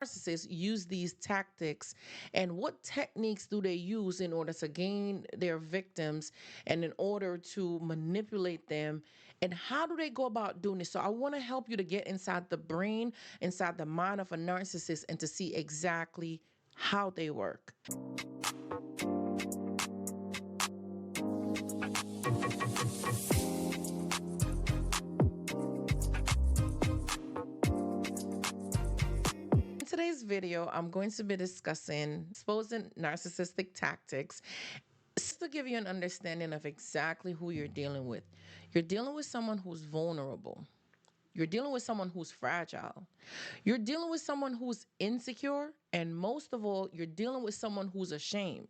Narcissists use these tactics, and what techniques do they use in order to gain their victims and in order to manipulate them, and how do they go about doing this? So I want to help you to get inside the brain, inside the mind of a narcissist, and to see exactly how they work. In today's video, I'm going to be discussing exposing narcissistic tactics to give you an understanding of exactly who you're dealing with. You're dealing with someone who's vulnerable. You're dealing with someone who's fragile. You're dealing with someone who's insecure. And most of all, you're dealing with someone who's ashamed.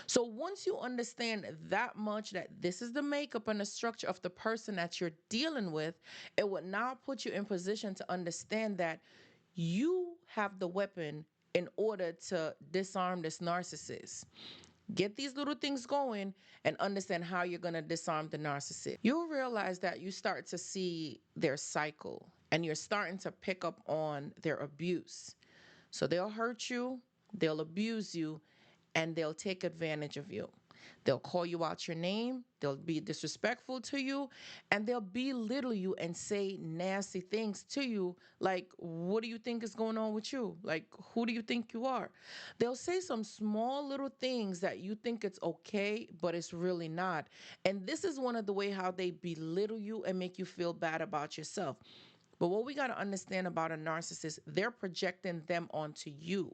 So once you understand that much, that this is the makeup and the structure of the person that you're dealing with, it would now put you in position to understand that you have the weapon in order to disarm this narcissist. Get these little things going and understand how you're going to disarm the narcissist. You'll realize that you start to see their cycle and you're starting to pick up on their abuse. So they'll hurt you, they'll abuse you, and they'll take advantage of you. They'll call you out your name, they'll be disrespectful to you, and they'll belittle you and say nasty things to you like, what do you think is going on with you? Like, who do you think you are? They'll say some small little things that you think it's okay, but it's really not. And this is one of the way how they belittle you and make you feel bad about yourself. But what we got to understand about a narcissist, they're projecting them onto you.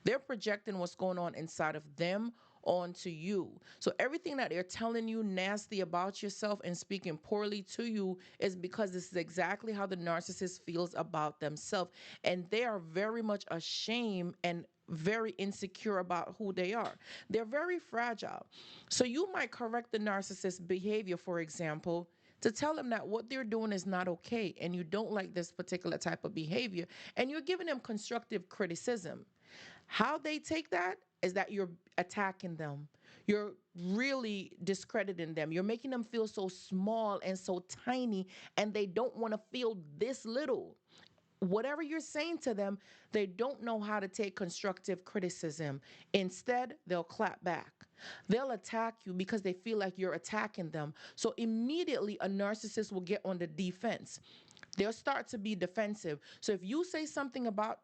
They're projecting what's going on inside of them onto you. So everything that they're telling you nasty about yourself and speaking poorly to you is because this is exactly how the narcissist feels about themselves. And they are very much ashamed and very insecure about who they are. They're very fragile. So you might correct the narcissist's behavior, for example, to tell them that what they're doing is not okay and you don't like this particular type of behavior, and you're giving them constructive criticism. How they take that is that you're attacking them. You're really discrediting them. You're making them feel so small and so tiny, and they don't want to feel this little. Whatever you're saying to them, they don't know how to take constructive criticism. Instead, they'll clap back. They'll attack you because they feel like you're attacking them. So immediately, a narcissist will get on the defense. They'll start to be defensive. So if you say something about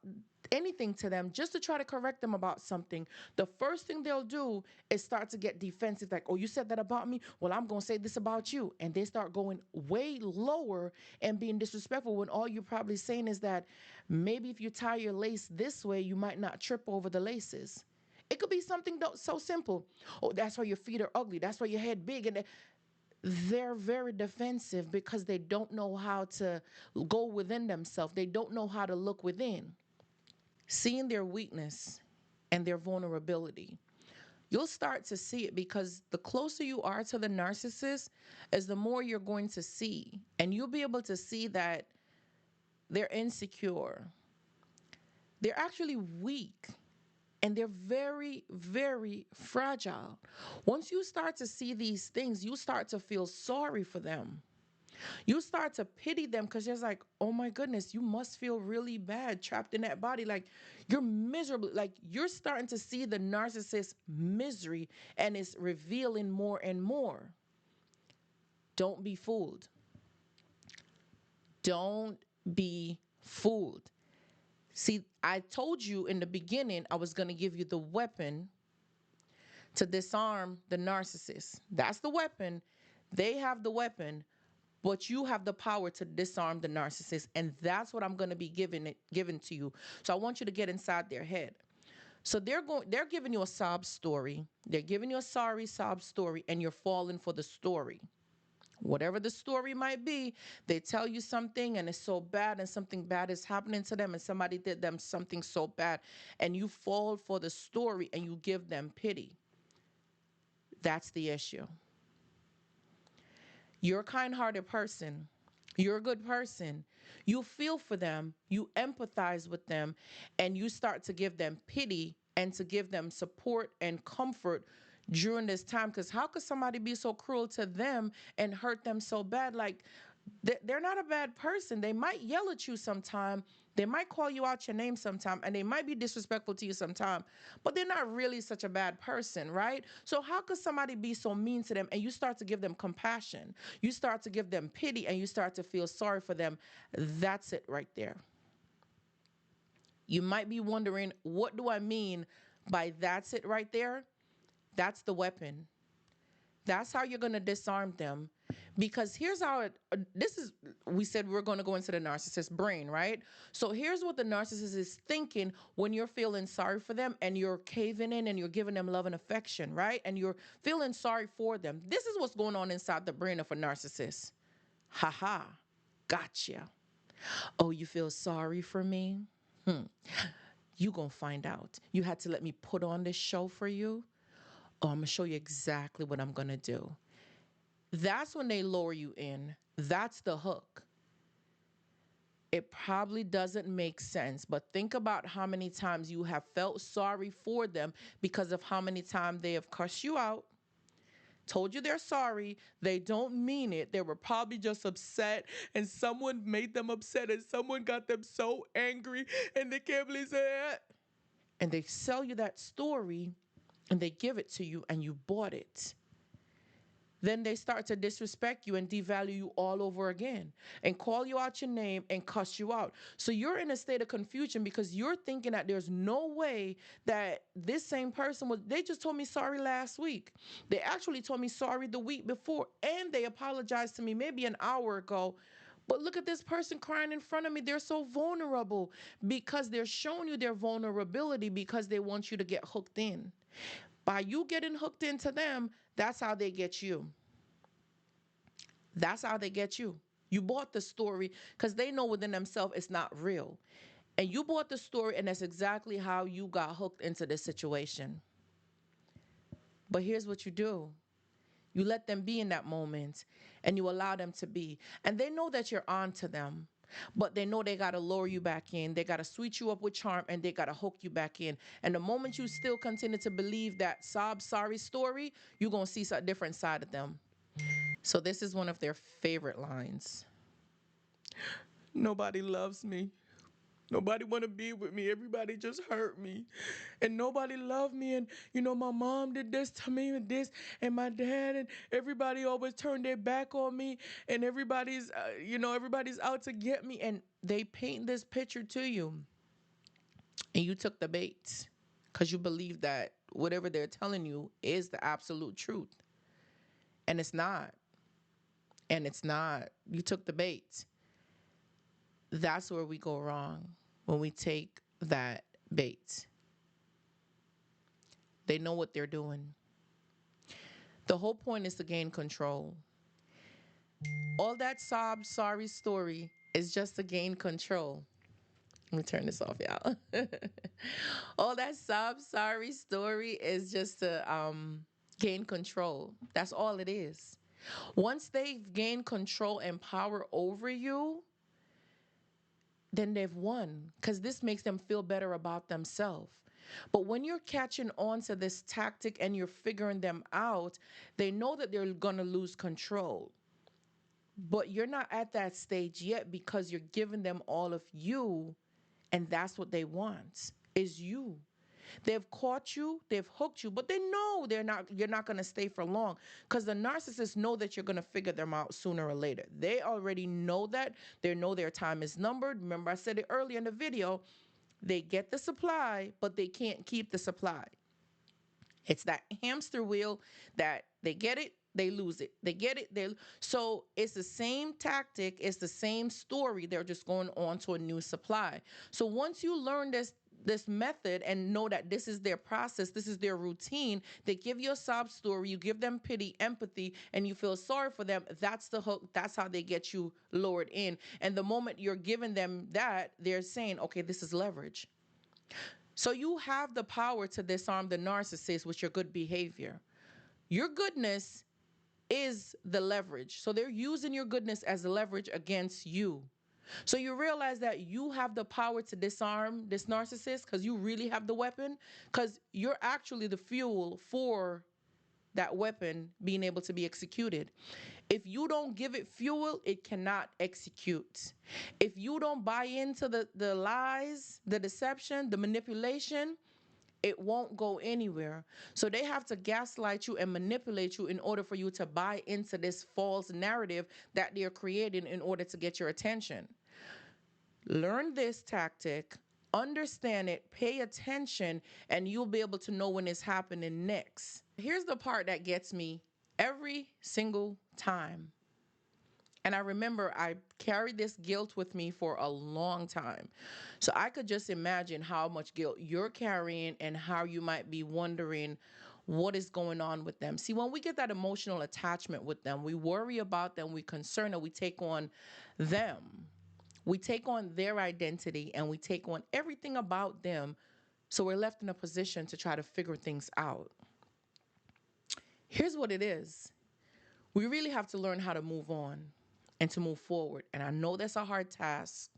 anything to them just to try to correct them about something, the first thing they'll do is start to get defensive, like, oh, you said that about me? Well, I'm going to say this about you. And they start going way lower and being disrespectful when all you're probably saying is that maybe if you tie your lace this way, you might not trip over the laces. It could be something so simple. Oh, that's why your feet are ugly. That's why your head big. And they're very defensive because they don't know how to go within themselves. They don't know how to look within. Seeing their weakness and their vulnerability, you'll start to see it because the closer you are to the narcissist is the more you're going to see. And you'll be able to see that they're insecure. They're actually weak. And they're very, very fragile. Once you start to see these things, you start to feel sorry for them. You start to pity them because you're like, oh my goodness, you must feel really bad trapped in that body. Like you're miserable. Like you're starting to see the narcissist's misery and it's revealing more and more. Don't be fooled. Don't be fooled. See, I told you in the beginning I was going to give you the weapon to disarm the narcissist. That's the weapon. They have the weapon, but you have the power to disarm the narcissist, and that's what I'm going to be given to you. So I want you to get inside their head. So they're giving you a sob story. They're giving you a sorry sob story, and you're falling for the story. Whatever the story might be, they tell you something and it's so bad and something bad is happening to them and somebody did them something so bad and you fall for the story and you give them pity. That's the issue. You're a kind-hearted person. You're a good person. You feel for them, you empathize with them, and you start to give them pity and to give them support and comfort during this time. Because how could somebody be so cruel to them and hurt them so bad? Like, they're not a bad person. They might yell at you sometime, They might call you out your name sometime and they might be disrespectful to you sometime, but they're not really such a bad person, right? So how could somebody be so mean to them and you start to give them compassion? You start to give them pity and you start to feel sorry for them. That's it right there. You might be wondering, what do I mean by that's it right there? That's the weapon. That's how you're going to disarm them. Because here's how this is, we said we're going to go into the narcissist brain, right? So here's what the narcissist is thinking when you're feeling sorry for them and you're caving in and you're giving them love and affection, right? And you're feeling sorry for them. This is what's going on inside the brain of a narcissist. Ha ha, gotcha. Oh, you feel sorry for me? Hmm. You gonna find out. You had to let me put on this show for you. Oh, I'm gonna show you exactly what I'm gonna do. That's when they lower you in. That's the hook. It probably doesn't make sense, but think about how many times you have felt sorry for them because of how many times they have cussed you out, told you they're sorry. They don't mean it. They were probably just upset, and someone made them upset, and someone got them so angry, and they can't believe that. And they sell you that story, and they give it to you, and you bought it. Then they start to disrespect you and devalue you all over again and call you out your name and cuss you out. So you're in a state of confusion because you're thinking that there's no way that this same person was, they just told me sorry last week. They actually told me sorry the week before and they apologized to me maybe an hour ago. But look at this person crying in front of me. They're so vulnerable because they're showing you their vulnerability because they want you to get hooked in. By you getting hooked into them, that's how they get you. That's how they get you. You bought the story because they know within themselves it's not real. And you bought the story, and that's exactly how you got hooked into this situation. But here's what you do. You let them be in that moment and you allow them to be. And they know that you're on to them. But they know they got to lower you back in. They got to sweet you up with charm and they got to hook you back in. And the moment you still continue to believe that sob sorry story, you're going to see a different side of them. So this is one of their favorite lines. Nobody loves me. Nobody want to be with me. Everybody just hurt me. And nobody loved me. And, my mom did this to me and this. And my dad and everybody always turned their back on me. And everybody's out to get me. And they paint this picture to you. And you took the bait because you believe that whatever they're telling you is the absolute truth. And it's not. And it's not. You took the bait. That's where we go wrong when we take that bait. They know what they're doing. The whole point is to gain control. All that sob sorry story is just to gain control. Let me turn this off, y'all. All that sob sorry story is just to gain control. That's all it is. Once they've gained control and power over you, then they've won because this makes them feel better about themselves. But when you're catching on to this tactic and you're figuring them out, they know that they're going to lose control. But you're not at that stage yet because you're giving them all of you, and that's what they want is you. They've caught you, they've hooked you, but they know you're not going to stay for long because the narcissists know that you're going to figure them out sooner or later. They already know that. They know their time is numbered. Remember I said it earlier in the video, they get the supply, but they can't keep the supply. It's that hamster wheel that they get it, they lose it. They get it, so it's the same tactic, it's the same story. They're just going on to a new supply. So once you learn this method and know that this is their process, this is their routine, they give you a sob story, you give them pity, empathy, and you feel sorry for them. That's the hook. That's how they get you lowered in. And the moment you're giving them that, they're saying, okay, this is leverage. So you have the power to disarm the narcissist with your good behavior. Your goodness is the leverage. So they're using your goodness as leverage against you. So you realize that you have the power to disarm this narcissist because you really have the weapon, because you're actually the fuel for that weapon being able to be executed. If you don't give it fuel, it cannot execute. If you don't buy into the lies, the deception, the manipulation, it won't go anywhere. So they have to gaslight you and manipulate you in order for you to buy into this false narrative that they're creating in order to get your attention. Learn this tactic, understand it, pay attention, and you'll be able to know when it's happening next. Here's the part that gets me every single time. And I remember I carried this guilt with me for a long time. So I could just imagine how much guilt you're carrying and how you might be wondering what is going on with them. See, when we get that emotional attachment with them, we worry about them, we concern, and we take on them. We take on their identity and we take on everything about them. So we're left in a position to try to figure things out. Here's what it is. We really have to learn how to move on and to move forward. And I know that's a hard task.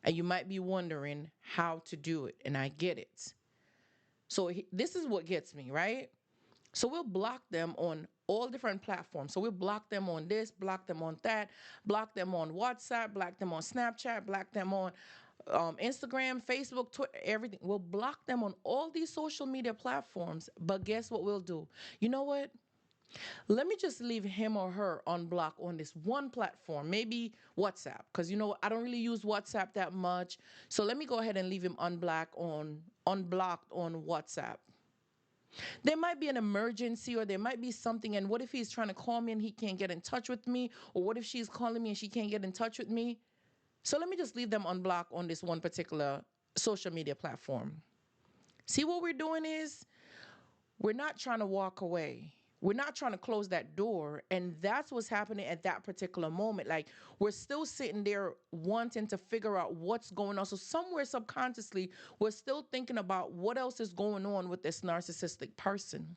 And you might be wondering how to do it. And I get it. So this is what gets me, right? So we'll block them on all different platforms. So we'll block them on this, block them on that, block them on WhatsApp, block them on Snapchat, block them on Instagram, Facebook, Twitter, everything. We'll block them on all these social media platforms. But guess what we'll do? You know what? Let me just leave him or her on block on this one platform, maybe WhatsApp, because I don't really use WhatsApp that much. So let me go ahead and leave him unblocked on WhatsApp. There might be an emergency or there might be something, and what if he's trying to call me and he can't get in touch with me? Or what if she's calling me and she can't get in touch with me? So let me just leave them unblocked on this one particular social media platform. See, what we're doing is we're not trying to walk away. We're not trying to close that door. And that's what's happening at that particular moment. Like, we're still sitting there wanting to figure out what's going on. So somewhere subconsciously, we're still thinking about what else is going on with this narcissistic person.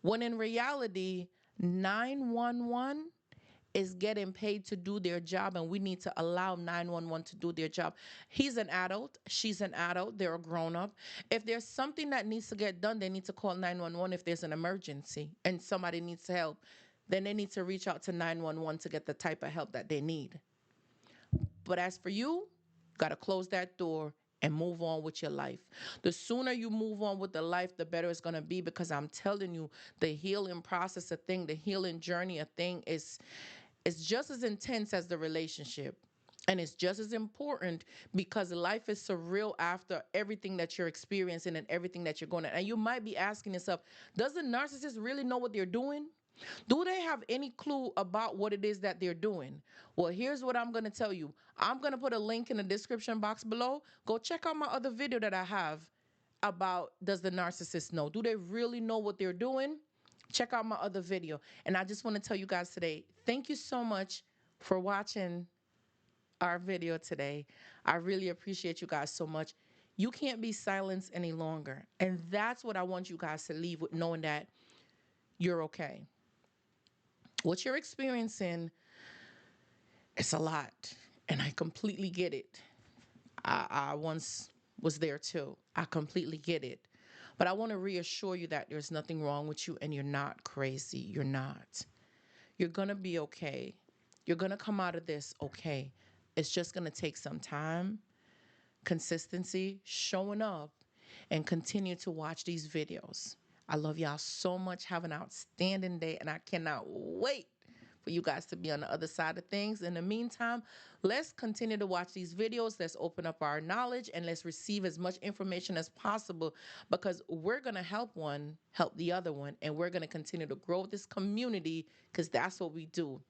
When in reality, 911 is getting paid to do their job, and we need to allow 911 to do their job. He's an adult, she's an adult, they're a grown up. If there's something that needs to get done, they need to call 911. If there's an emergency and somebody needs help, then they need to reach out to 911 to get the type of help that they need. But as for you, got to close that door and move on with your life. The sooner you move on with the life, the better it's going to be, because I'm telling you, the healing process, a thing, the healing journey, a thing is just as intense as the relationship. And it's just as important, because life is surreal after everything that you're experiencing and everything that you're going to. And you might be asking yourself, does the narcissist really know what they're doing? Do they have any clue about what it is that they're doing? Well, here's what I'm going to tell you. I'm going to put a link in the description box below. Go check out my other video that I have about, does the narcissist know? Do they really know what they're doing? Check out my other video. And I just want to tell you guys today, thank you so much for watching our video today. I really appreciate you guys so much. You can't be silenced any longer. And that's what I want you guys to leave with, knowing that you're okay. What you're experiencing, it's a lot. And I completely get it. I once was there too. I completely get it. But I want to reassure you that there's nothing wrong with you and you're not crazy. You're not. You're going to be okay. You're going to come out of this okay. It's just going to take some time, consistency, showing up, and continue to watch these videos. I love y'all so much. Have an outstanding day, and I cannot wait for you guys to be on the other side of things. In the meantime, let's continue to watch these videos. Let's open up our knowledge and let's receive as much information as possible, because we're going to help the other one, and we're going to continue to grow this community, because that's what we do.